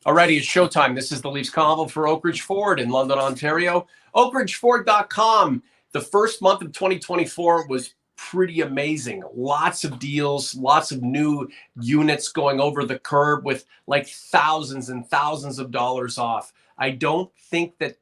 Alrighty, it's showtime. This is the Leafs Convo for Oak Ridge Ford in London, Ontario. OakRidgeFord.com. The first month of 2024 was pretty amazing. Lots of deals, lots of new units going over the curb with like thousands and thousands of dollars off. I don't think that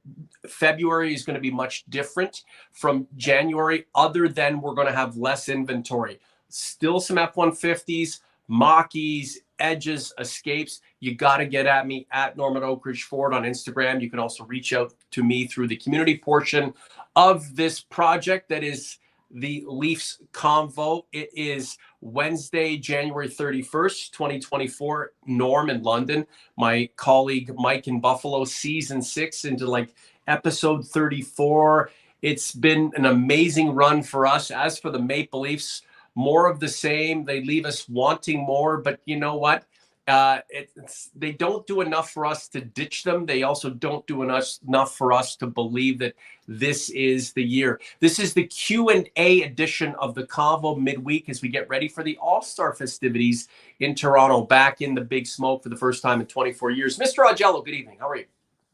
February is going to be much different from January, other than we're going to have less inventory. Still some F-150s, Mach-E's, Edges, Escapes. You got to get at me at Norman Oak Ridge Ford on Instagram. You can also reach out to me through the community portion of this project that is the Leafs Convo. It is Wednesday, January 31st, 2024, Norm in London. My colleague Mike in Buffalo, season 6 into like episode 34. It's been an amazing run for us. As for the Maple Leafs, more of the same. They leave us wanting more, but you know what? They don't do enough for us to ditch them. They also don't do enough for us to believe that this is the year. This is the Q&A edition of the Convo midweek as we get ready for the All-Star festivities in Toronto, back in the big smoke for the first time in 24 years. Mr. Augello, good evening. How are you?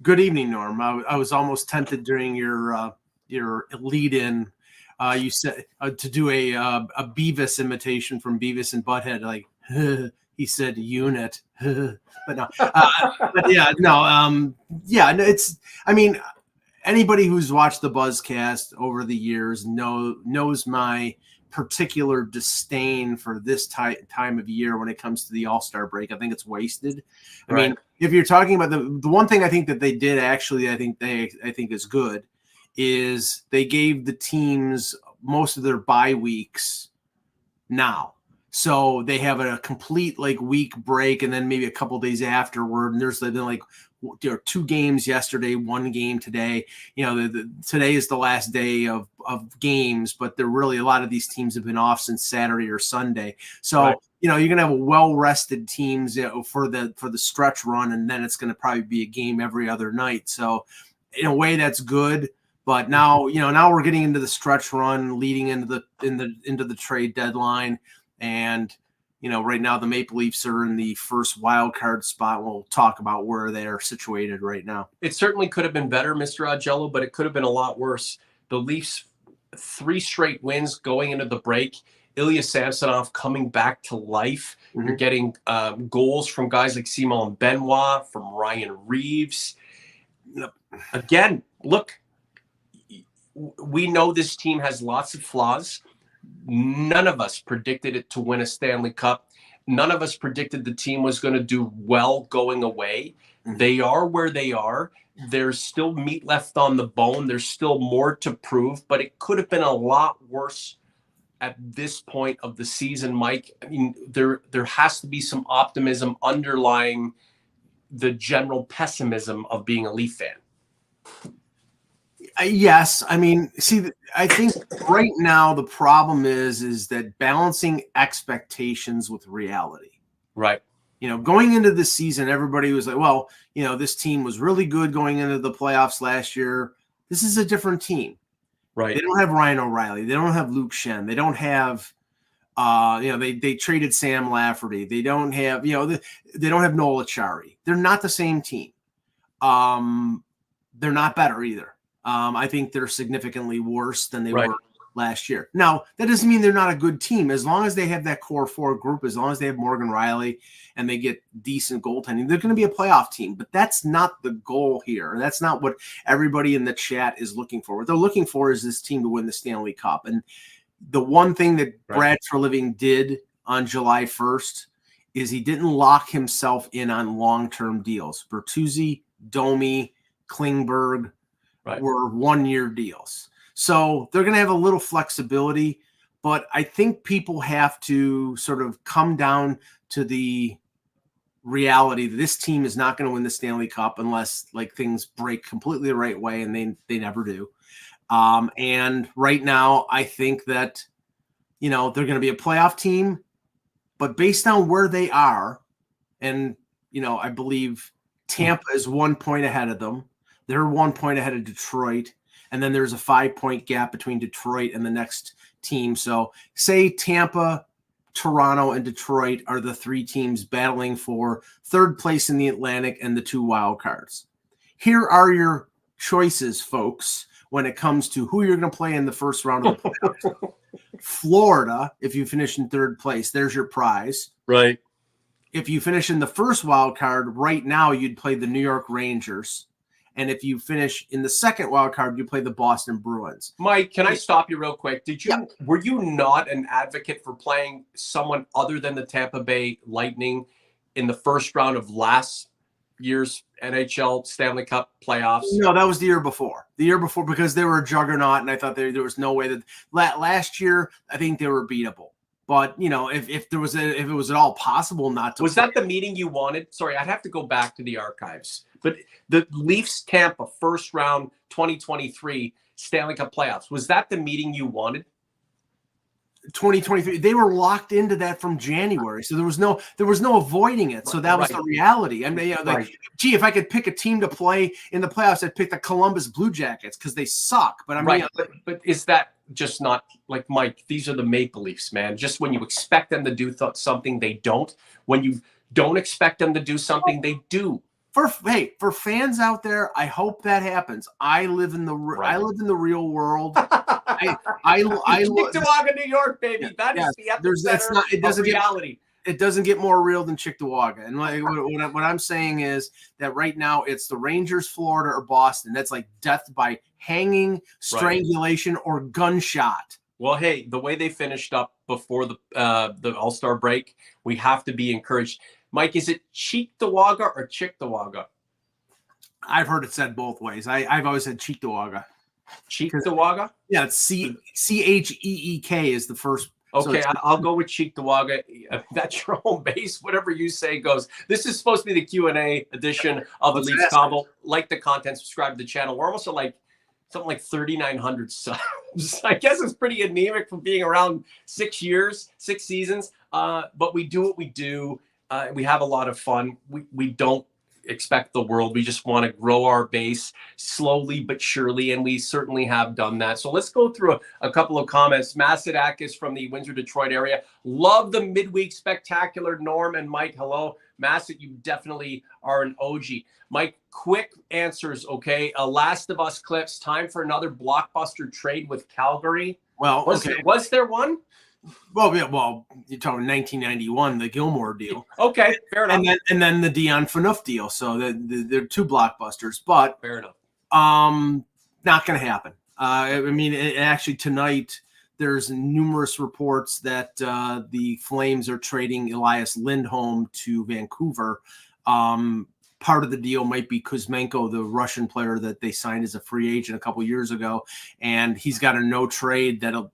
Good evening, Norm. I was almost tempted during your lead-in. You said to do a Beavis imitation from Beavis and Butthead, like he said unit, but no, it's. I mean, anybody who's watched the Buzzcast over the years knows my particular disdain for this time of year when it comes to the All-Star break. I think it's wasted. I mean, if you're talking about the one thing I think that they did actually, I think is good, is they gave the teams most of their bye weeks now. So they have a complete week break and then maybe a couple days afterward. And there's been 2 games yesterday, 1 game today. Today is the last day of games, but there really a lot of these teams have been off since Saturday or Sunday. So, you're going to have well-rested teams for the stretch run, and then it's going to probably be a game every other night. So in a way that's good. But now we're getting into the stretch run leading into the trade deadline. And, right now the Maple Leafs are in the first wild card spot. We'll talk about where they're situated right now. It certainly could have been better, Mr. Augello, but it could have been a lot worse. The Leafs, 3 straight wins going into the break. Ilya Samsonov coming back to life. Mm-hmm. You're getting goals from guys like Simon Benoit, from Ryan Reeves. Again, look, we know this team has lots of flaws. None of us predicted it to win a Stanley Cup. None of us predicted the team was going to do well going away. Mm-hmm. They are where they are. There's still meat left on the bone. There's still more to prove, but it could have been a lot worse at this point of the season, Mike. I mean, there has to be some optimism underlying the general pessimism of being a Leaf fan. Yes. I mean, see, I think right now the problem is that balancing expectations with reality. Right. Going into the season, everybody was like, well, this team was really good going into the playoffs last year. This is a different team. Right. They don't have Ryan O'Reilly. They don't have Luke Shen. They don't have, they traded Sam Lafferty. They don't have, they don't have Noel Acciari. They're not the same team. They're not better either. I think they're significantly worse than they were last year. Now, that doesn't mean they're not a good team. As long as they have that core 4 group, as long as they have Morgan Riley and they get decent goaltending, they're going to be a playoff team. But that's not the goal here. That's not what everybody in the chat is looking for. What they're looking for is this team to win the Stanley Cup. And the one thing that Brad Treliving did on July 1st is he didn't lock himself in on long-term deals. Bertuzzi, Domi, Klingberg were 1-year deals. So they're going to have a little flexibility, but I think people have to sort of come down to the reality that this team is not going to win the Stanley Cup unless things break completely the right way, and they never do. And right now, I think that, they're going to be a playoff team, but based on where they are, and, I believe Tampa is 1 point ahead of them. They're 1 point ahead of Detroit. And then there's a 5-point gap between Detroit and the next team. So say Tampa Toronto, and Detroit are the 3 teams battling for 3rd place in the Atlantic and the 2 wild cards. Here are your choices, folks, when it comes to who you're going to play in the first round of the playoffs. Florida, if you finish in 3rd place, there's your prize. Right. If you finish in the first wild card, right now you'd play the New York Rangers. And if you finish in the 2nd wild card, you play the Boston Bruins. Mike, can I stop you real quick? Were you not an advocate for playing someone other than the Tampa Bay Lightning in the first round of last year's NHL Stanley Cup playoffs? No, that was the year before. The year before, because they were a juggernaut, and I thought there was no way that last year I think they were beatable. But if it was at all possible not to. Was that the meeting you wanted? Sorry, I'd have to go back to the archives. But the Leafs Tampa first round 2023 Stanley Cup playoffs, was that the meeting you wanted? 2023, they were locked into that from January, so there was no avoiding it. So that was the reality. I mean, gee, if I could pick a team to play in the playoffs, I'd pick the Columbus Blue Jackets because they suck. But I mean, but is that just not like, Mike? These are the Maple Leafs, man. Just when you expect them to do something, they don't. When you don't expect them to do something, they do. For fans out there, I hope that happens. I live in the real world. I Cheektowaga, New York, baby. That is the epicenter of reality. It doesn't get more real than Cheektowaga. And what I'm saying is that right now it's the Rangers, Florida, or Boston. That's like death by hanging, strangulation, or gunshot. Well, hey, the way they finished up before the All-Star break, we have to be encouraged. Mike, is it Cheektowaga or Cheektowaga? I've heard it said both ways. I've always said Cheektowaga. Cheektowaga? Yeah, it's Cheek is the first. Okay, so I'll go with Cheektowaga. That's your home base. Whatever you say goes. This is supposed to be the Q&A edition of the Leafs Convo. Like the content, subscribe to the channel. We're almost at something like 3,900 subs. I guess it's pretty anemic for being around 6 years, 6 seasons. But we do what we do. We have a lot of fun. We don't expect the world. We just want to grow our base slowly but surely, and we certainly have done that. So let's go through a couple of comments. Masidakis from the Windsor, Detroit area. Love the midweek spectacular. Norm and Mike, hello. Masid, you definitely are an OG. Mike, quick answers, okay? Last of Us clips. Time for another blockbuster trade with Calgary. Well, was there one? Well, you're talking 1991, the Gilmore deal. Okay, fair enough. And then the Dion Phaneuf deal. So they're 2 blockbusters, but fair enough. Not going to happen. I mean, actually tonight there's numerous reports that the Flames are trading Elias Lindholm to Vancouver. Part of the deal might be Kuzmenko, the Russian player that they signed as a free agent a couple years ago, and he's got a no trade that'll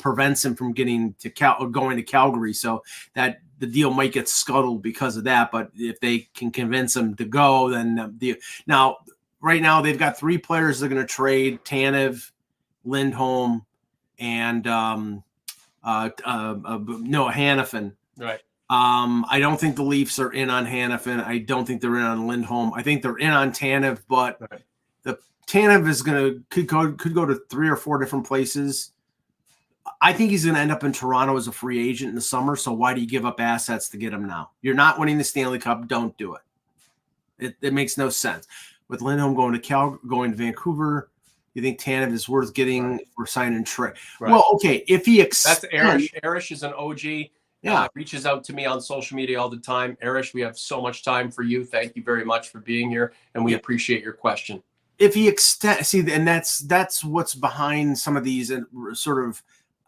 prevents him from getting to going to Calgary, so that the deal might get scuttled because of that. But if they can convince him to go, then right now they've got 3 players they're going to trade: Tanev, Lindholm, and Hanifin. Right. I don't think the Leafs are in on Hanifin. I don't think they're in on Lindholm. I think they're in on Tanev, but the Tanev is could go to 3 or 4 different places. I think he's going to end up in Toronto as a free agent in the summer. So why do you give up assets to get him now? You're not winning the Stanley Cup. Don't do it. It makes no sense. With Lindholm going to Vancouver, you think Tanev is worth getting for sign and trade? Right. Well, okay, if he that's Arish. Arish is an OG. Yeah, reaches out to me on social media all the time. Arish, we have so much time for you. Thank you very much for being here, and we appreciate your question. If he and that's what's behind some of these and sort of.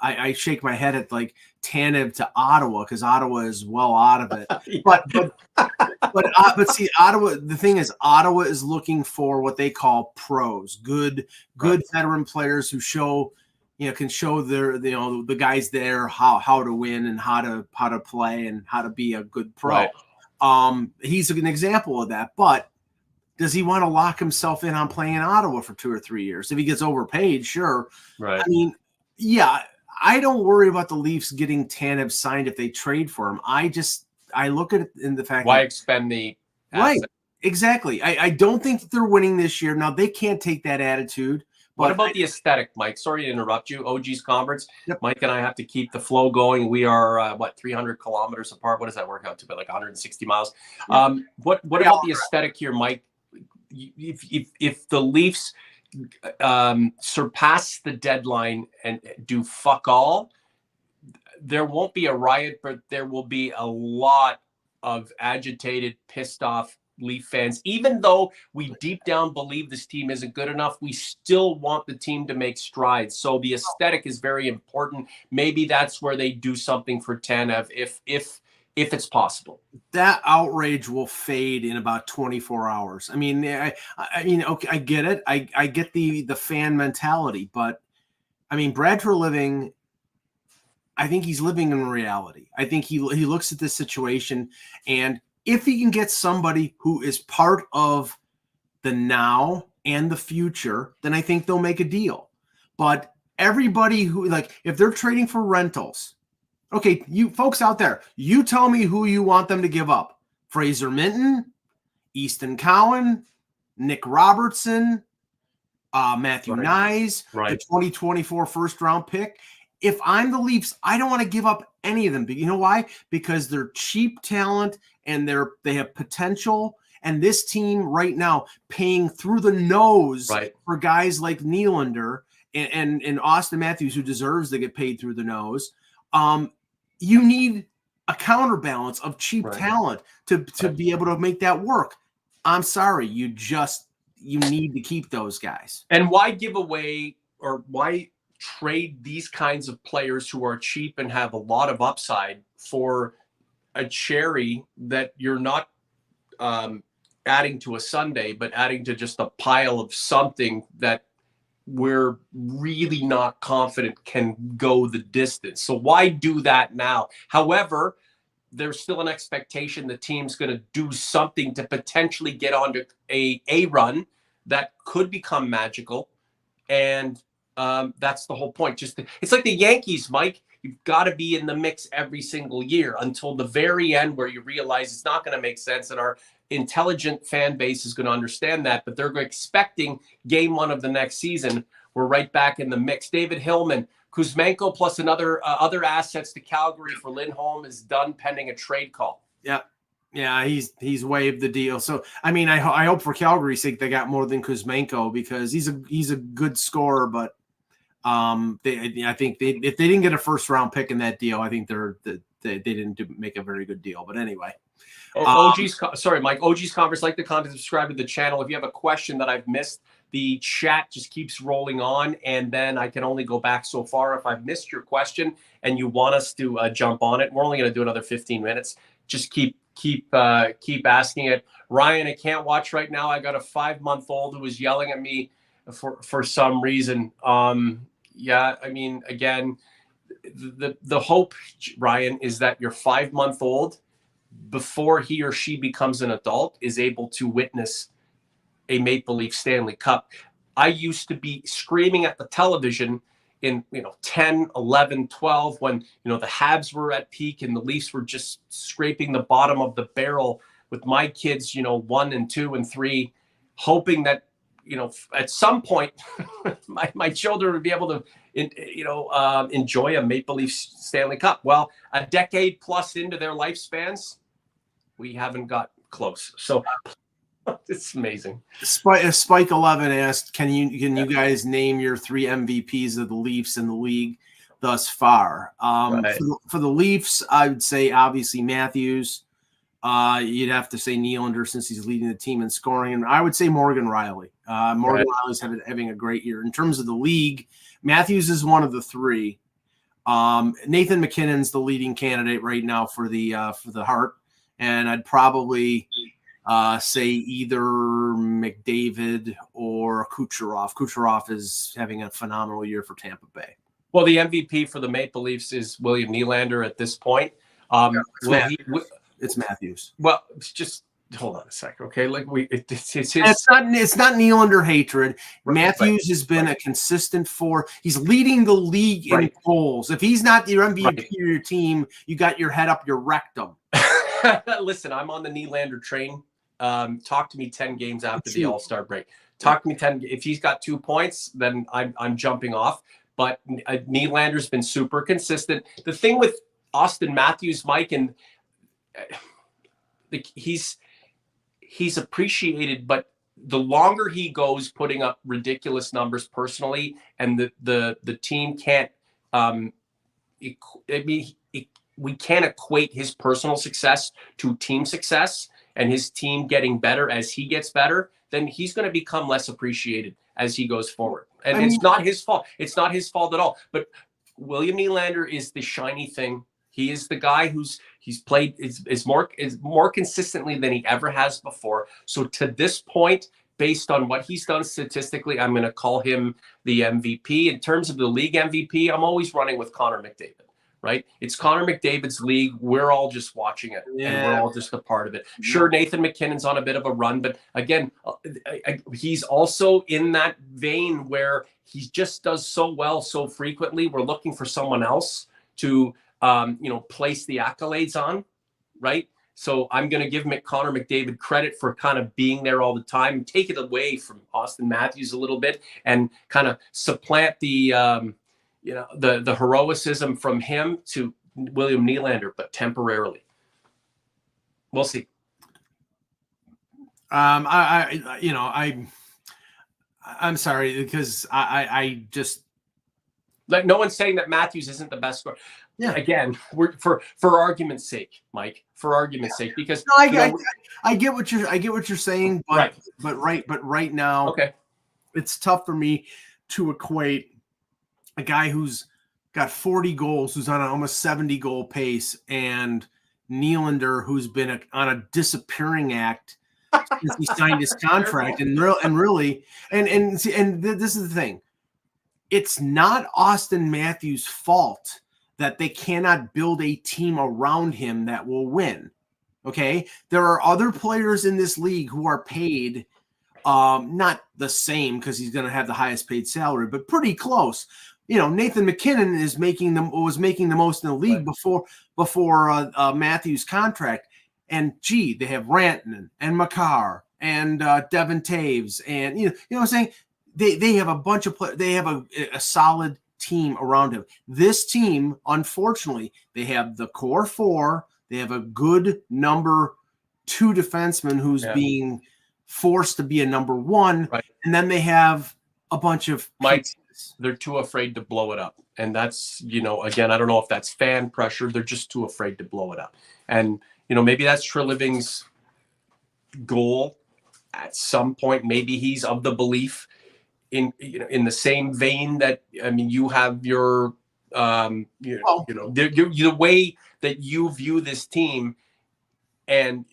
I shake my head at like Tanev to Ottawa because Ottawa is well out of it. But see, Ottawa. The thing is, Ottawa is looking for what they call pros, good veteran players who can show the guys there how to win and how to play and how to be a good pro. Right. He's an example of that. But does he want to lock himself in on playing in Ottawa for 2 or 3 years? If he gets overpaid, sure. Right. I mean, yeah. I don't worry about the Leafs getting Tanev signed if they trade for him. I look at it in the fact why expend the asset? Right, exactly. I don't think that they're winning this year. Now they can't take that attitude, What about the aesthetic, Mike? Sorry to interrupt you. OG's conference. Yep. Mike and I have to keep the flow going. We are 300 kilometers apart. What does that work out to? About like 160 miles. Yep. What about the aesthetic here, Mike? If the Leafs surpass the deadline and do fuck all, there won't be a riot, but there will be a lot of agitated, pissed off Leaf fans. Even though we deep down believe this team isn't good enough, we still want the team to make strides. So the aesthetic is very important. Maybe that's where they do something for Tanev if it's possible. That outrage will fade in about 24 hours. I mean, okay, I get it. I get the fan mentality, but I mean, Brad Treliving, I think he's living in reality. I think he looks at this situation, and if he can get somebody who is part of the now and the future, then I think they'll make a deal. But everybody who, like, if they're trading for rentals, okay, you folks out there, you tell me who you want them to give up. Fraser Minton, Easton Cowan, Nick Robertson, Matthew Nyes, the 2024 first-round pick. If I'm the Leafs, I don't want to give up any of them. But you know why? Because they're cheap talent and they have potential. And this team right now paying through the nose for guys like Nylander and Austin Matthews, who deserves to get paid through the nose. You need a counterbalance of cheap talent to be able to make that work. I'm sorry, you need to keep those guys. And why give away, or why trade these kinds of players who are cheap and have a lot of upside for a cherry that you're not adding to a sundae, but adding to just a pile of something that we're really not confident can go the distance. So why do that now? However, there's still an expectation the team's going to do something to potentially get onto a run that could become magical. And that's the whole point. It's like the Yankees, Mike. You've got to be in the mix every single year until the very end, where you realize it's not going to make sense, and our intelligent fan base is going to understand that. But they're expecting game one of the next season, we're right back in the mix. David Hillman, Kuzmenko plus other assets to Calgary for Lindholm is done pending a trade call. Yeah, he's waived the deal. So I mean, I hope for Calgary's sake they got more than Kuzmenko, because he's a good scorer, but I think if they didn't get a first round pick in that deal, I think they didn't make a very good deal. But anyway, Mike. OG's Conference, like the content, subscribe to the channel. If you have a question that I've missed, the chat just keeps rolling on, and then I can only go back so far. If I've missed your question and you want us to jump on it, we're only going to do another 15 minutes. Just keep asking it. Ryan, I can't watch right now. I got a 5-month-old who is yelling at me for some reason. Yeah, I mean, again, the hope, Ryan, is that your 5-month-old, before he or she becomes an adult, is able to witness a Maple Leaf Stanley Cup. I used to be screaming at the television in 10, 11, 12, when the Habs were at peak and the Leafs were just scraping the bottom of the barrel, with my kids 1 and 2 and 3, hoping that at some point my children would be able to enjoy a Maple Leaf Stanley Cup. Well, a decade plus into their lifespans, we haven't got close. So it's amazing. Spike 11 asked, can you guys name your 3 MVPs of the Leafs in the league thus far? For the Leafs, I would say obviously Matthews. You'd have to say Nylander, since he's leading the team in scoring, and I would say Morgan Rielly. Rielly's having a great year. In terms of the league, Matthews is one of the 3. Nathan McKinnon's the leading candidate right now for the Hart, and I'd probably say either McDavid or Kucherov. Kucherov is having a phenomenal year for Tampa Bay. Well, the MVP for the Maple Leafs is William Nylander at this point. It's Matthews. Well, just hold on a second, okay? Like it's not Nylander hatred. Matthews has been a consistent 4. He's leading the league in goals. If he's not your MVP of your team, you got your head up your rectum. Listen, I'm on the Nylander train. talk to me 10 games after the All-Star break. Talk to me 10. If he's got 2 points, then I'm jumping off. But Nylander's been super consistent. The thing with Austin Matthews, Mike, and he's appreciated, but the longer he goes putting up ridiculous numbers personally, and the team can't, we can't equate his personal success to team success and his team getting better as he gets better, then he's going to become less appreciated as he goes forward. And it's not his fault. It's not his fault at all. But William Nylander is the shiny thing. He is the guy he's played is more consistently than he ever has before. So to this point, based on what he's done statistically, I'm going to call him the MVP. In terms of the league MVP, I'm always running with Connor McDavid. Right? It's Connor McDavid's league. We're all just watching it, and we're all just a part of it. Sure, Nathan McKinnon's on a bit of a run, but again, he's also in that vein where he just does so well so frequently. We're looking for someone else to, place the accolades on, right? So I'm going to give Connor McDavid credit for kind of being there all the time, take it away from Austin Matthews a little bit, and kind of supplant the the heroicism from him to William Nylander, but temporarily. We'll see. I'm sorry, because I just, like, no one's saying that Matthews isn't the best scorer. Yeah. Again, we're for argument's sake, Mike. For argument's sake, because no, I get what you're saying, but right now, okay, it's tough for me to equate a guy who's got 40 goals, who's on an almost 70 goal pace, and Nylander, who's been on a disappearing act since he signed his contract. And this is the thing. It's not Austin Matthews' fault that they cannot build a team around him that will win. Okay. There are other players in this league who are paid, not the same, because he's going to have the highest paid salary, but pretty close. Nathan McKinnon was making the most in the league before Matthews' contract. And they have Rantanen and Makar and Devin Taves, and you know what I'm saying? They have a bunch of players. They have a solid team around him. This team, unfortunately, they have the core four. They have a good number 2 defenseman who's being forced to be a number 1, right. And then they have a bunch of they're too afraid to blow it up. And that's, again, I don't know if that's fan pressure. They're just too afraid to blow it up. And, maybe that's Treliving's goal at some point. Maybe he's of the belief in the same vein that, you have your, the way that you view this team, and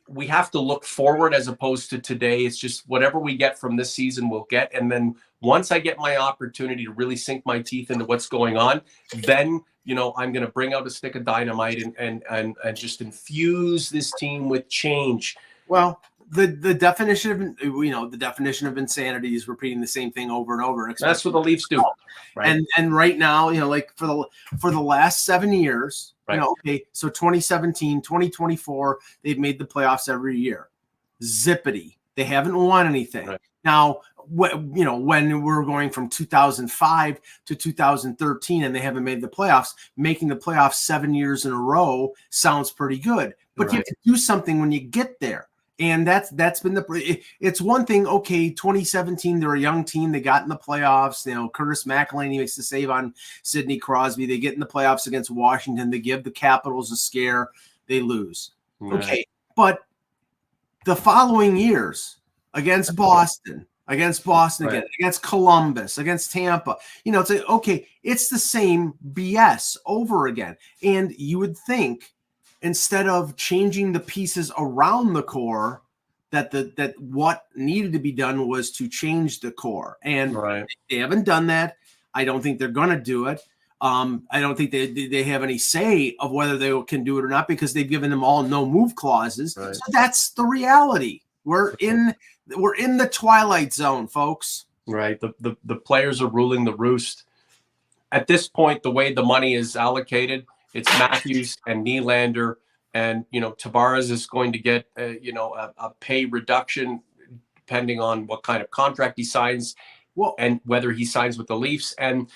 we have to look forward as opposed to today. It's just whatever we get from this season, we'll get. And then once I get my opportunity to really sink my teeth into what's going on, then, I'm going to bring out a stick of dynamite and just infuse this team with change. Well, the definition of insanity is repeating the same thing over and over. That's what the Leafs do. Right. And right now, like for the last 7 years, right. So 2017, 2024, they've made the playoffs every year. Zippity. They haven't won anything. Right. Now, when we're going from 2005 to 2013 and they haven't made the playoffs, making the playoffs 7 years in a row sounds pretty good. But you have to do something when you get there. And that's been it's one thing. Okay, 2017, they're a young team. They got in the playoffs. Curtis McElhinney makes the save on Sidney Crosby. They get in the playoffs against Washington. They give the Capitals a scare. They lose. Right. Okay, but the following years against Boston again, against Columbus, against Tampa, it's like, okay, it's the same BS over again. And you would think, instead of changing the pieces around the core, that what needed to be done was to change the core. And they haven't done that. I don't think they're going to do it. I don't think they have any say of whether they can do it or not, because they've given them all no move clauses. Right. So that's the reality. We're in the twilight zone, folks. Right. The players are ruling the roost. At this point, the way the money is allocated, it's Matthews and Nylander And, Tavares is going to get, a pay reduction depending on what kind of contract he signs, and whether he signs with the Leafs. And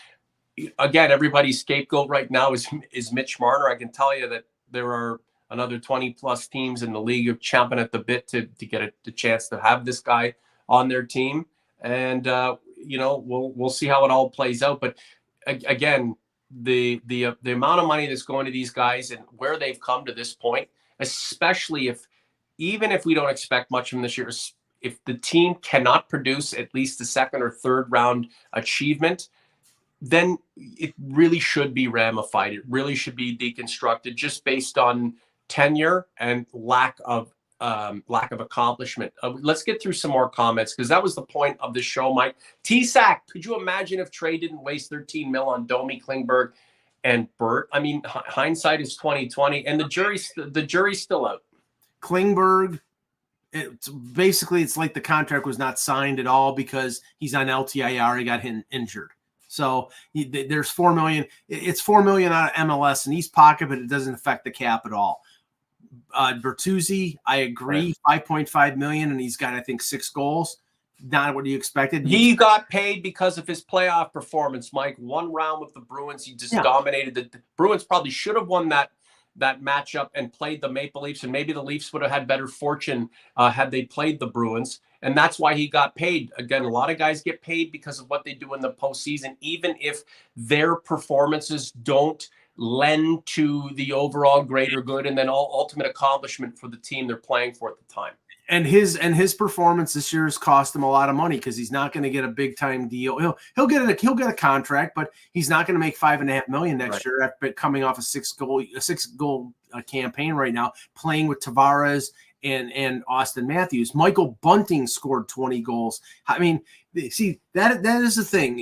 again, everybody's scapegoat right now is Mitch Marner. I can tell you that there are another 20 plus teams in the league of champing at the bit to get the chance to have this guy on their team. And, we'll see how it all plays out. But again, the amount of money that's going to these guys and where they've come to this point, especially even if we don't expect much from this year, if the team cannot produce at least the second or third round achievement, then it really should be ramified. It really should be deconstructed just based on tenure and lack of accomplishment. Let's get through some more comments, because that was the point of the show, Mike. T-Sack, could you imagine if Trey didn't waste $13 million on Domi, Klingberg, and Burt? I mean, hindsight is 2020, and the jury's still out. Klingberg, it's like the contract was not signed at all because he's on LTIR. He got injured. So there's $4 million. It's $4 million out of MLS in his pocket, but it doesn't affect the cap at all. Bertuzzi, I agree, right. $5.5 million, and he's got, I think, 6 goals. Not what you expected. He got paid because of his playoff performance, Mike. One round with the Bruins, he just dominated. The Bruins probably should have won that matchup and played the Maple Leafs, and maybe the Leafs would have had better fortune had they played the Bruins. And that's why he got paid. Again, a lot of guys get paid because of what they do in the postseason, even if their performances don't lend to the overall greater good and then ultimate accomplishment for the team they're playing for at the time. And his performance this year has cost him a lot of money because he's not going to get a big time deal. He'll get a contract, but he's not going to make $5.5 million next year after coming off a six goal campaign right now, playing with Tavares and Austin Matthews. Michael Bunting scored 20 goals. I mean, see, that is the thing.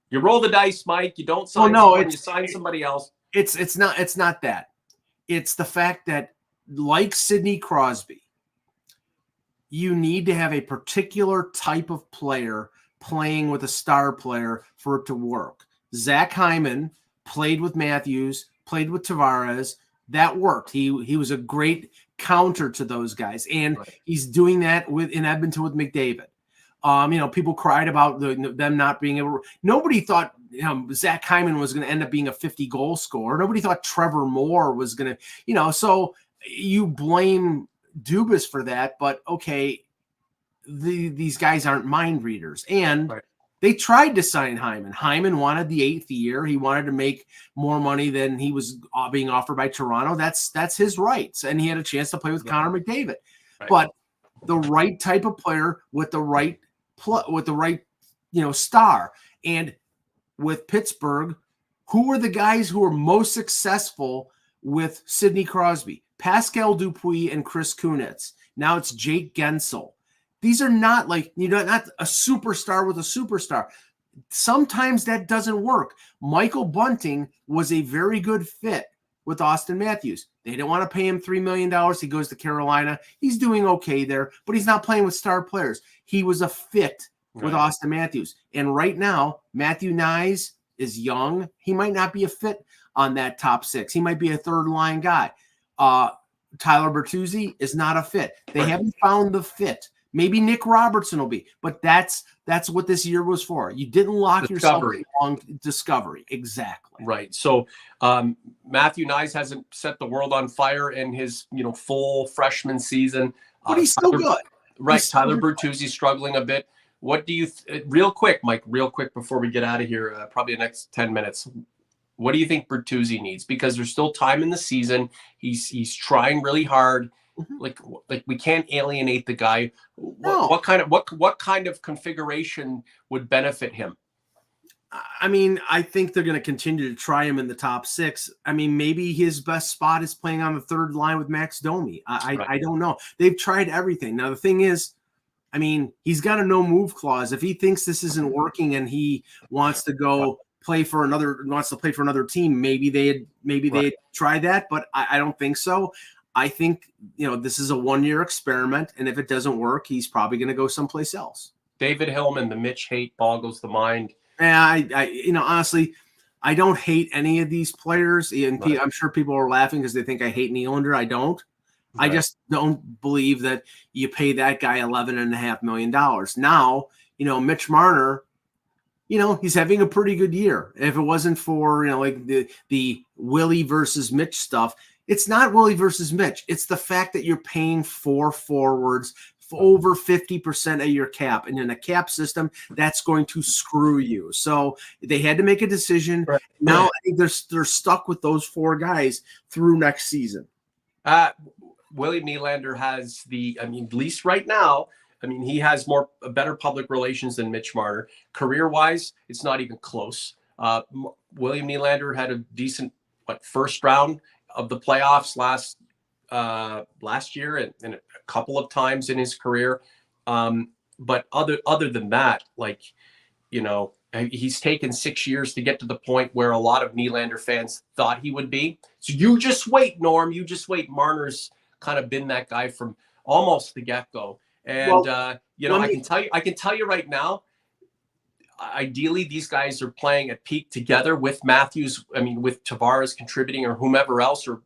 You roll the dice, Mike. You don't sign you sign somebody else. It's not that. It's the fact that, like Sidney Crosby, you need to have a particular type of player playing with a star player for it to work. Zach Hyman played with Matthews, played with Tavares. That worked. He was a great counter to those guys, and he's doing that in Edmonton with McDavid. People cried about them not being able. Nobody thought Zach Hyman was going to end up being a 50-goal scorer. Nobody thought Trevor Moore was going to. So you blame Dubas for that, but okay, these guys aren't mind readers, and they tried to sign Hyman. Hyman wanted the 8th year. He wanted to make more money than he was being offered by Toronto. That's his rights, and he had a chance to play with Connor McDavid. But the right type of player with the right star, and with Pittsburgh, who were the guys who were most successful with Sidney Crosby? Pascal Dupuis and Chris Kunitz. Now it's Jake Gensel. These are not not a superstar with a superstar. Sometimes that doesn't work. Michael Bunting was a very good fit with Austin Matthews. They didn't want to pay him $3 million. He goes to Carolina. He's doing okay there, but he's not playing with star players. He was a fit with Austin Matthews. And right now, Matthew Nyes is young. He might not be a fit on that top 6. He might be a third-line guy. Tyler Bertuzzi is not a fit. They haven't found the fit. Maybe Nick Robertson will be, but that's what this year was for. You didn't lock yourself on discovery. Exactly. Right. So Matthew Nyes hasn't set the world on fire in his full freshman season. But he's still good. Right. Tyler Bertuzzi's struggling a bit. What do you real quick, Mike, real quick before we get out of here, probably the next 10 minutes. What do you think Bertuzzi needs? Because there's still time in the season. He's trying really hard. Like we can't alienate the guy. What kind of configuration would benefit him? I mean, I think they're going to continue to try him in the top 6. I mean, maybe his best spot is playing on the third line with Max Domi. I don't know. They've tried everything. Now the thing is, I mean, he's got a no move clause. If he thinks this isn't working and he wants to go play for another team, maybe they'd try that, but I don't think so. I think this is a 1-year experiment, and if it doesn't work, he's probably going to go someplace else. David Hillman, the Mitch hate boggles the mind. Yeah, honestly, I don't hate any of these players. And Right. I'm sure people are laughing because they think I hate Nylander. I don't. I just don't believe that you pay that guy $11.5 million. Now, Mitch Marner, he's having a pretty good year. If it wasn't for, like the Willie versus Mitch stuff, it's not Willie versus Mitch. It's the fact that you're paying 4 forwards for over 50% of your cap. And in a cap system, that's going to screw you. So they had to make a decision. Right. Now I think they're stuck with those 4 guys through next season. Willie Nylander has at least right now, he has better public relations than Mitch Marner. Career-wise, it's not even close. William Nylander had a decent first round of the playoffs last year and a couple of times in his career. But other than that, he's taken 6 years to get to the point where a lot of Nylander fans thought he would be. So you just wait, Norm. You just wait. Marner's kind of been that guy from almost the get-go. And I can tell you right now, ideally these guys are playing at peak together with Matthews, with Tavares contributing or whomever else, or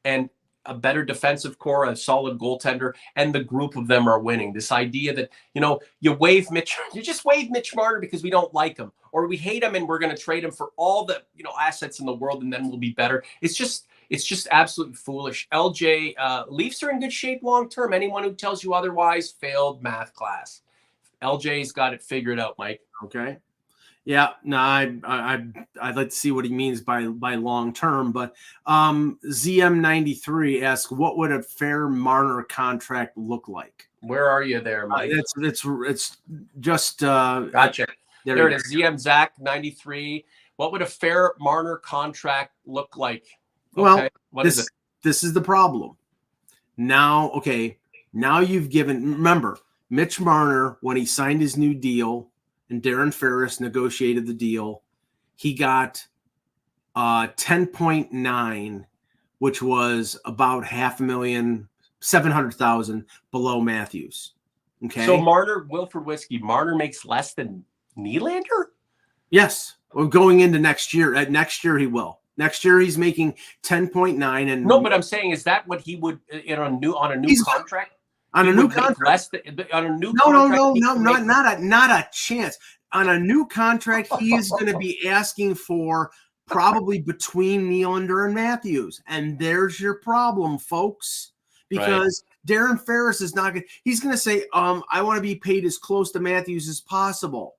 and a better defensive core, a solid goaltender, and the group of them are winning. This idea that you just waive Mitch Marner because we don't like him or we hate him and we're going to trade him for all the assets in the world and then we'll be better. It's just absolutely foolish. LJ, Leafs are in good shape long term. Anyone who tells you otherwise failed math class. LJ's got it figured out, Mike. Okay. Yeah, no, I'd like to see what he means by long term. But ZM93 asks, what would a fair Marner contract look like? Where are you there, Mike? It's just gotcha. There it is. ZM Zach 93. What would a fair Marner contract look like? Okay. Well, this is the problem. Now you've given. Remember, Mitch Marner, when he signed his new deal and Darren Ferris negotiated the deal, he got 10.9, which was about $500,700 below Matthews. Okay. So Marner, Wilford Whiskey, Marner makes less than Nylander? Yes. Well, going into next year. Next year he will. Next year he's making 10.9. And no, but I'm saying, is that what he would on a new contract? On a new contract, not a chance. On a new contract, he is going to be asking for probably between Nylander and Matthews, and there's your problem, folks. Because Darren Ferris is not going. He's going to say, "I want to be paid as close to Matthews as possible,"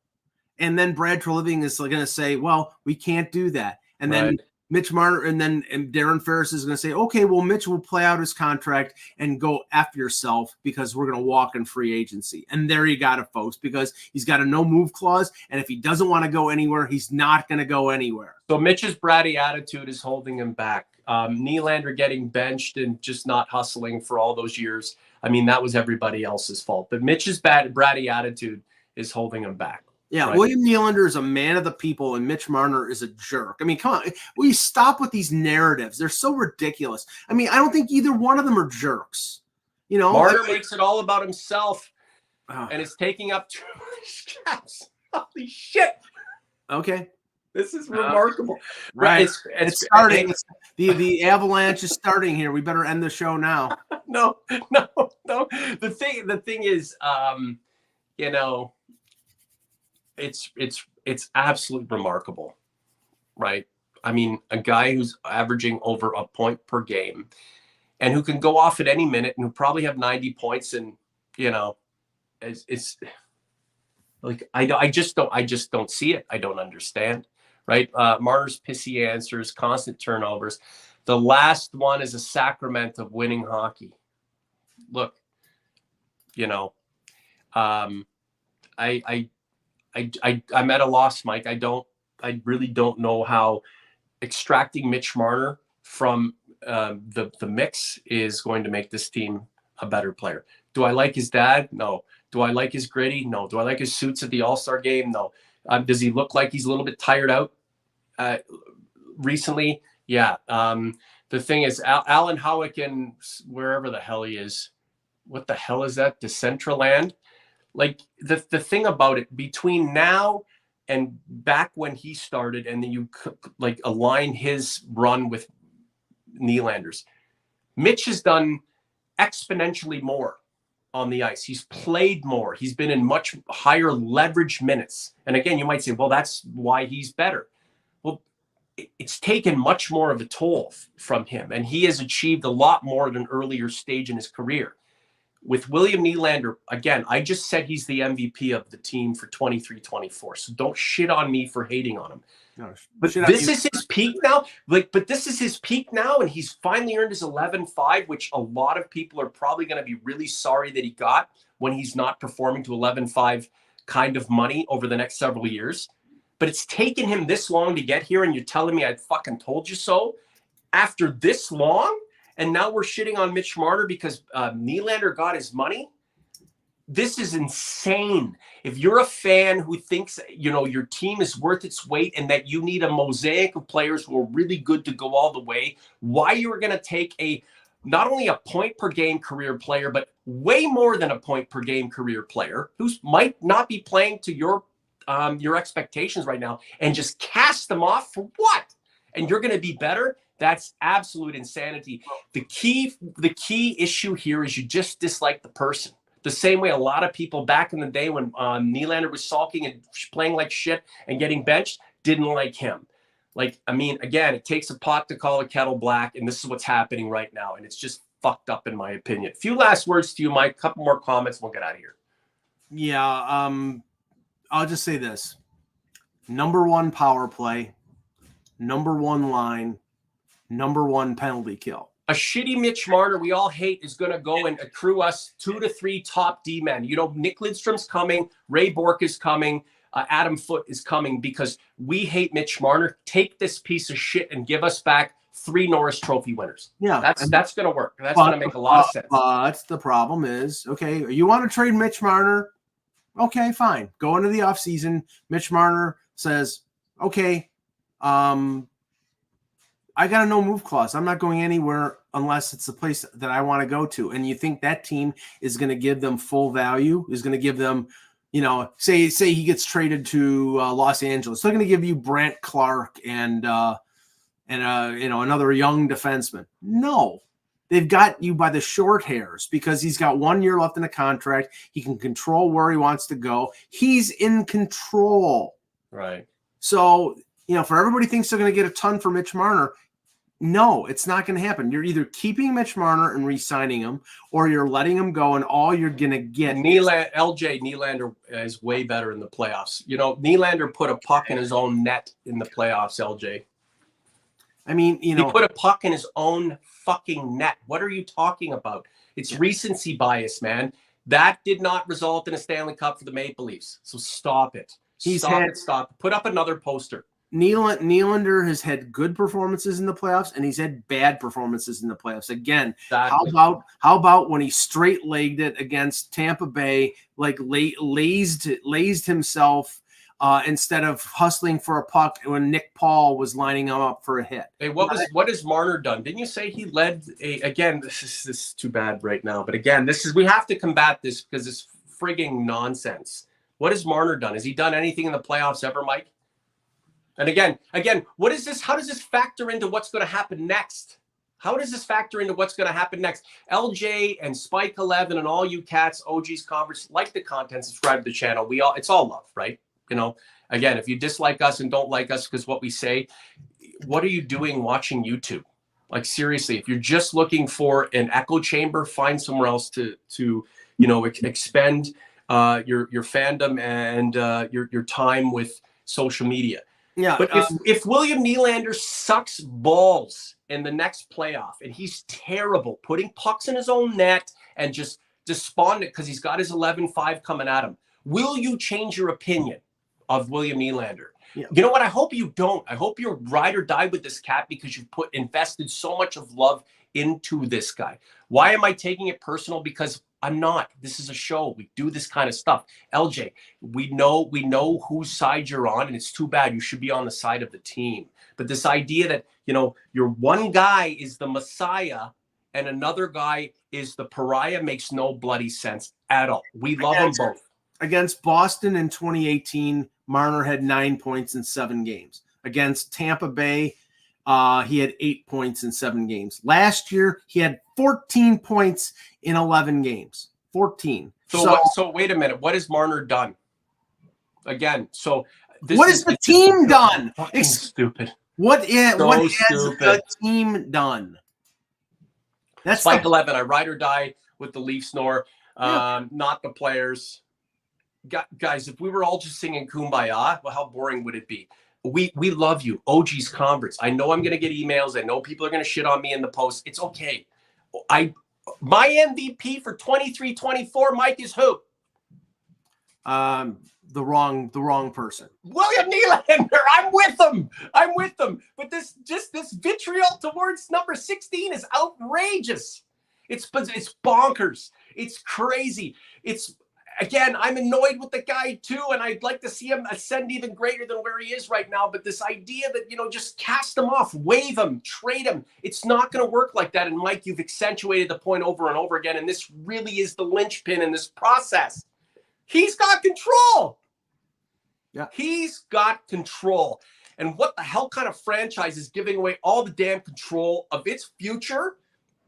and then Brad Treliving is going to say, "Well, we can't do that," and then Mitch Marner and Darren Ferris is going to say, okay, well, Mitch will play out his contract and go after yourself because we're going to walk in free agency. And there you got it, folks, because he's got a no move clause. And if he doesn't want to go anywhere, he's not going to go anywhere. So Mitch's bratty attitude is holding him back. Nylander getting benched and just not hustling for all those years. That was everybody else's fault. But Mitch's bratty attitude is holding him back. Yeah, William Nylander is a man of the people, and Mitch Marner is a jerk. Come on. Will you stop with these narratives? They're so ridiculous. I don't think either one of them are jerks. Marner makes it all about himself, and it's taking up too much caps. Holy shit. Okay. This is remarkable. Right. It's starting. The avalanche is starting here. We better end the show now. No. The thing is, it's absolutely remarkable, right? A guy who's averaging over a point per game and who can go off at any minute and who probably have 90 points. And, it's like, I just don't see it. I don't understand, right? Marner's pissy answers, constant turnovers. The last one is a sacrament of winning hockey. Look, I'm at a loss, Mike. I really don't know how extracting Mitch Marner from the mix is going to make this team a better player. Do I like his dad? No. Do I like his gritty? No. Do I like his suits at the All-Star game? No. Does he look like he's a little bit tired out recently? Yeah. The thing is, Alan Howick and wherever the hell he is, what the hell is that? Decentraland? Like the thing about it, between now and back when he started, and then you like align his run with Nylander's, Mitch has done exponentially more on the ice. He's played more. He's been in much higher leverage minutes. And again, you might say, well, that's why he's better. Well, it's taken much more of a toll from him, and he has achieved a lot more at an earlier stage in his career. With William Nylander, again, I just said he's the MVP of the team for 23-24. So don't shit on me for hating on him. No, but this is his peak now. But this is his peak now, and he's finally earned his 11.5, which a lot of people are probably going to be really sorry that he got when he's not performing to 11.5 kind of money over the next several years. But it's taken him this long to get here, and you're telling me I fucking told you so after this long? And now we're shitting on Mitch Marner because Nylander got his money? This is insane. If you're a fan who thinks, your team is worth its weight and that you need a mosaic of players who are really good to go all the way, why you're going to take not only a point per game career player, but way more than a point per game career player who might not be playing to your expectations right now and just cast them off for what? And you're going to be better? That's absolute insanity. The key issue here is you just dislike the person. The same way a lot of people back in the day when Nylander was sulking and playing like shit and getting benched didn't like him. Again, it takes a pot to call a kettle black, and this is what's happening right now. And it's just fucked up in my opinion. A few last words to you, Mike. A couple more comments, and we'll get out of here. Yeah, I'll just say this. Number one power play, number one line, number one penalty kill. A shitty Mitch Marner we all hate is going to go and accrue us 2 to 3 top D-men. Nick Lidstrom's coming. Ray Bourque is coming. Adam Foote is coming because we hate Mitch Marner. Take this piece of shit and give us back 3 Norris Trophy winners. Yeah. That's going to work. That's going to make a lot of sense. But the problem is, okay, you want to trade Mitch Marner? Okay, fine. Go into the offseason. Mitch Marner says, okay, I got a no-move clause. I'm not going anywhere unless it's the place that I want to go to. And you think that team is going to give them full value, is going to give them, say he gets traded to Los Angeles. They're going to give you Brandt Clark and another young defenseman. No, they've got you by the short hairs because he's got 1 year left in a contract. He can control where he wants to go. He's in control. Right. So, for everybody thinks they're going to get a ton for Mitch Marner, no, it's not going to happen. You're either keeping Mitch Marner and re-signing him, or you're letting him go, and all you're going to get Nylander is way better in the playoffs. Nylander put a puck in his own net in the playoffs, LJ. I mean, he put a puck in his own fucking net. What are you talking about? It's recency bias, man. That did not result in a Stanley Cup for the Maple Leafs. So stop it. Stop. Put up another poster. Nylander has had good performances in the playoffs, and he's had bad performances in the playoffs. Again, exactly. How about when he straight-legged it against Tampa Bay, like lazed himself instead of hustling for a puck when Nick Paul was lining him up for a hit. Hey, what has Marner done? Didn't you say he led again? This is too bad right now, but again, we have to combat this because it's frigging nonsense. What has Marner done? Has he done anything in the playoffs ever, Mike? And again, what is this? How does this factor into what's going to happen next? How does this factor into what's going to happen next? LJ and Spike 11 and all you cats, OGs, Converse, like the content, subscribe to the channel. It's all love, right? Again, if you dislike us and don't like us because what we say, what are you doing watching YouTube? Like seriously, if you're just looking for an echo chamber, find somewhere else to expend your fandom and your time with social media. Yeah, but if William Nylander sucks balls in the next playoff and he's terrible, putting pucks in his own net and just despondent because he's got his 11.5 coming at him, will you change your opinion of William Nylander? Yeah. You know what? I hope you don't. I hope you're ride or die with this cat because you've invested so much of love into this guy. Why am I taking it personal? Because I'm not. This is a show. We do this kind of stuff. LJ, we know whose side you're on, and it's too bad. You should be on the side of the team. But this idea that, your one guy is the Messiah and another guy is the pariah makes no bloody sense at all. We love them both. Against Boston in 2018, Marner had 9 points in 7 games. Against Tampa Bay, he had 8 points in 7 games. Last year, he had 14 points in 11 games. 14. So wait a minute. What has Marner done? Again, so what has the team done? Stupid. What has the team done? That's Spike 11. I ride or die with the Leafs snore, not the players. Guys, if we were all just singing Kumbaya, well, how boring would it be? We love you. OG's converts. I know I'm going to get emails. I know people are going to shit on me in the post. It's okay. My MVP for 23-24, Mike, is who? The wrong person. William Nylander. I'm with them. But this vitriol towards number 16 is outrageous. It's bonkers. It's crazy. Again, I'm annoyed with the guy too, and I'd like to see him ascend even greater than where he is right now. But this idea that, just cast him off, waive him, trade him, it's not going to work like that. And Mike, you've accentuated the point over and over again, and this really is the linchpin in this process. He's got control. Yeah. He's got control. And what the hell kind of franchise is giving away all the damn control of its future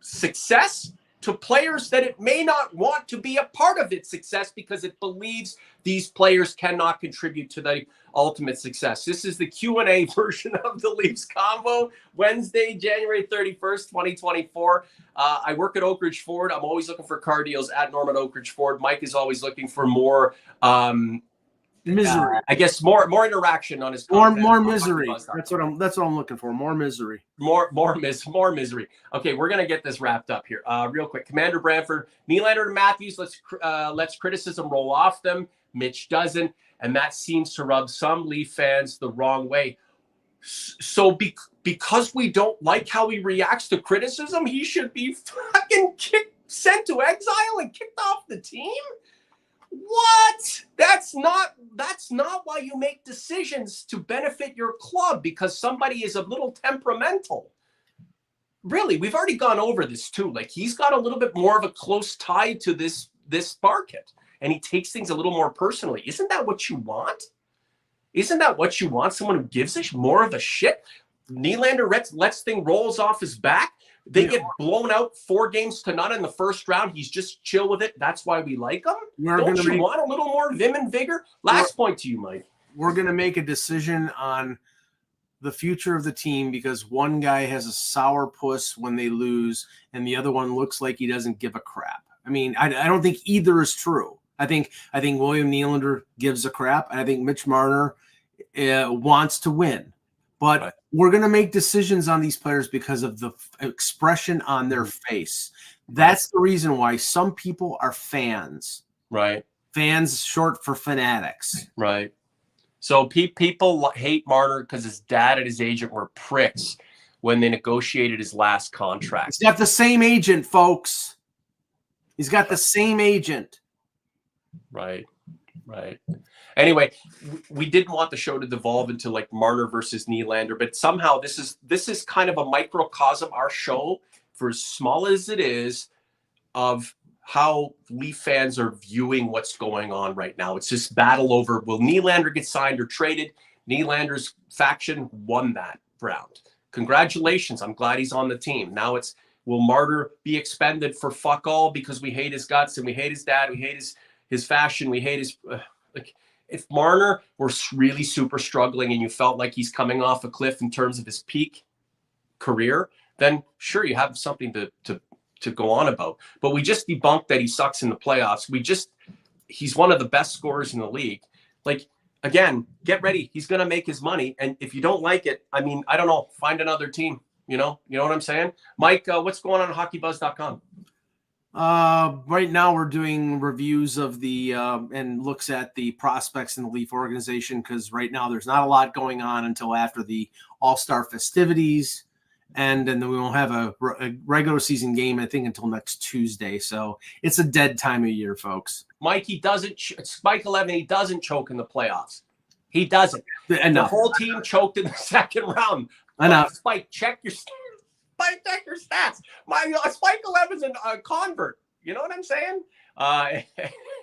success to players that it may not want to be a part of its success because it believes these players cannot contribute to the ultimate success? This is the Q&A version of the Leafs Convo, Wednesday, January 31st, 2024. I work at Oak Ridge Ford. I'm always looking for car deals at Norman Oak Ridge Ford. Mike is always looking for more misery. I guess more interaction on his more misery. That's what I'm looking for. More misery. More misery. Okay, we're gonna get this wrapped up here real quick. Commander Brantford, Nylander and Matthews. Let's criticism roll off them. Mitch doesn't, and that seems to rub some Leaf fans the wrong way. So because we don't like how he reacts to criticism, he should be fucking sent to exile and kicked off the team? What? That's not why you make decisions to benefit your club, because somebody is a little temperamental. Really, we've already gone over this too. Like, he's got a little bit more of a close tie to this market, and he takes things a little more personally. Isn't that what you want? Isn't that what you want? Someone who gives a more of a shit? Nylander lets thing rolls off his back. They get blown out 4-0 in the first round. He's just chill with it. That's why we like him. Don't you want a little more vim and vigor? Last point to you, Mike. We're going to make a decision on the future of the team because one guy has a sourpuss when they lose and the other one looks like he doesn't give a crap. I mean, I don't think either is true. I think William Nylander gives a crap, and I think Mitch Marner wants to win. But we're going to make decisions on these players because of the expression on their face. That's the reason why some people are fans. Right. Fans short for fanatics. Right. So people hate Marner because his dad and his agent were pricks when they negotiated his last contract. He's got the same agent, folks. He's got the same agent. Right. Anyway, we didn't want the show to devolve into like Marner versus Nylander, but somehow this is kind of a microcosm, our show, for as small as it is, of how Leaf fans are viewing what's going on right now. It's this battle over, will Nylander get signed or traded? Nylander's faction won that round. Congratulations. I'm glad he's on the team. Now it's, will Marner be expended for fuck all because we hate his guts and we hate his dad, we hate his fashion, we hate his if Marner were really super struggling and you felt like he's coming off a cliff in terms of his peak career, then sure, you have something to go on about. But we just debunked that he sucks in the playoffs. He's one of the best scorers in the league. Like, again, get ready. He's going to make his money. And if you don't like it, I mean, I don't know, find another team. You know what I'm saying? Mike, what's going on hockeybuzz.com? Right now we're doing reviews of the and looks at the prospects in the Leaf organization, because right now there's not a lot going on until after the All-Star festivities, and then we won't have a regular season game, I think, until next Tuesday. So it's a dead time of year, folks. Mike, he doesn't. Spike 11, he doesn't choke in the playoffs. He doesn't. Enough. The whole team choked in the second round. Enough. Spike, check your stats. Check your stats. My Spike 11's a convert. You know what I'm saying?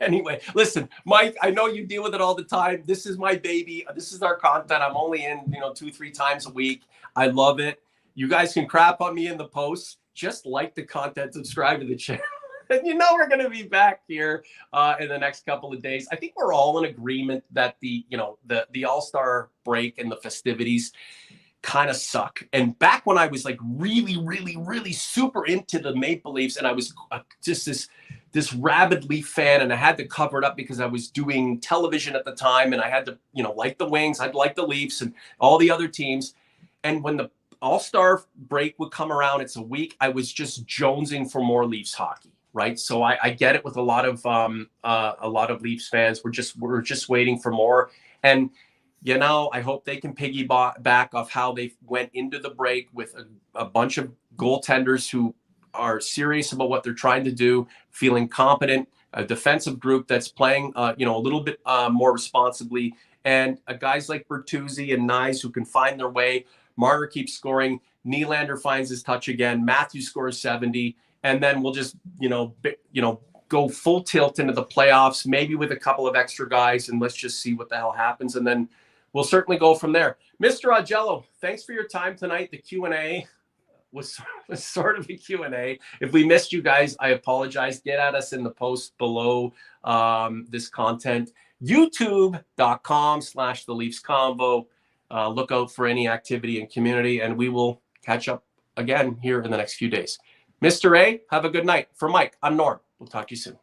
Anyway, listen, Mike, I know you deal with it all the time. This is my baby. This is our content. I'm only in, 2-3 times a week. I love it. You guys can crap on me in the posts. Just like the content, subscribe to the channel. And we're going to be back here in the next couple of days. I think we're all in agreement that the All-Star break and the festivities kind of suck. And back when I was like really, really, really super into the Maple Leafs, and I was just this rabid Leaf fan, and I had to cover it up because I was doing television at the time, and I had to, like the Wings, I'd like the Leafs and all the other teams. And when the All-Star break would come around, it's a week, I was just jonesing for more Leafs hockey. Right. So I get it with a lot of Leafs fans. We're just waiting for more. And, I hope they can piggyback off how they went into the break with a bunch of goaltenders who are serious about what they're trying to do, feeling competent, a defensive group that's playing, a little bit more responsibly, and guys like Bertuzzi and Nyes who can find their way. Marner keeps scoring. Nylander finds his touch again. Matthews scores 70. And then we'll just, go full tilt into the playoffs, maybe with a couple of extra guys, and let's just see what the hell happens. And then we'll certainly go from there. Mr. Augello, thanks for your time tonight. The Q&A was sort of a Q&A. If we missed you guys, I apologize. Get at us in the post below this content. YouTube.com/The Leafs Convo. Look out for any activity in community, and we will catch up again here in the next few days. Mr. A, have a good night. For Mike, I'm Norm. We'll talk to you soon.